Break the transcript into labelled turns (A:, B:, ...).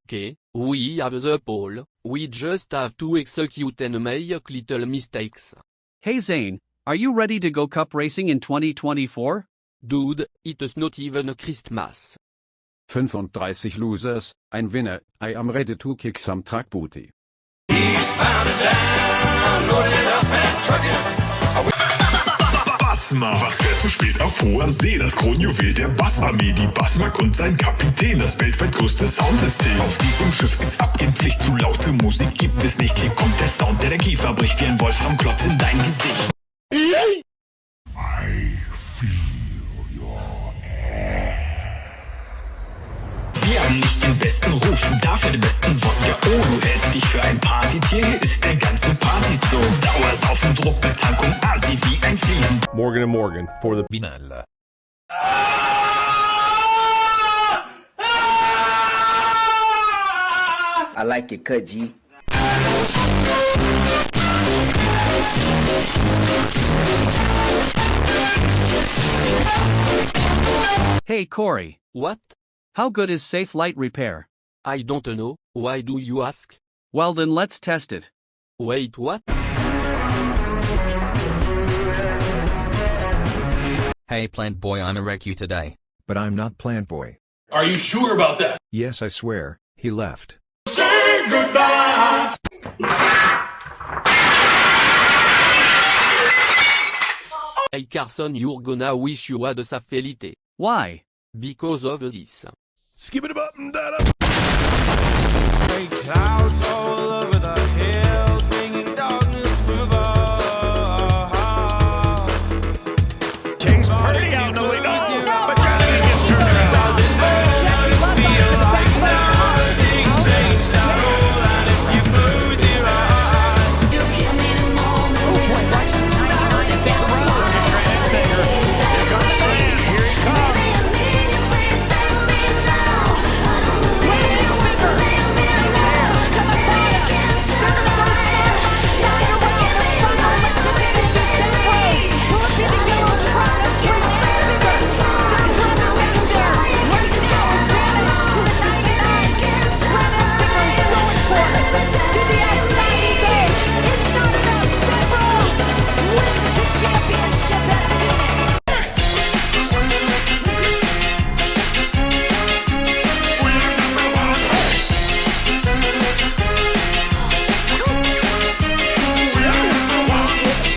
A: Okay, we have the ball, we just have to execute and make little mistakes.
B: Hey Zane, are you ready to go cup racing in 2024?
A: Dude, it's not even Christmas.
C: 35 losers, ein Winner, I am ready to kick some truck booty.
D: Bassma, was fährt zu spät auf hoher See? Das Kronjuwel der Bassarmee, die Bassmark und sein Kapitän, das weltweit größte Soundsystem. Auf diesem Schiff ist Abgehpflicht, zu laute Musik gibt es nicht. Hier kommt der Sound, der Kiefer bricht wie ein Wolframklotz in dein Gesicht. I feel your air. Wir haben nicht den besten Ruf, dafür den besten Wodka. Oh, du hältst dich für ein Partytier, hier ist der ganze Partyzoo. Dauersaufen, Druckbetankung, Asi wie ein Fliesen.
E: Morgan & Morgan for the Binalla.
F: I like your cut, G.
B: Hey Corey,
A: What?
B: how good is Safe Light Repair?
A: I don't know, why do you ask?
B: Well then let's test it.
A: Wait, what?
G: Hey Plant Boy, I'ma wreck you today.
H: But I'm not Plant Boy.
I: Are you sure about that?
H: Yes, I swear, he left.
D: Say goodbye.
A: Hey Carson, you're gonna wish you had a Safelite.
B: Why?
A: Because of this.
E: Skip it up and down.
I: Clouds all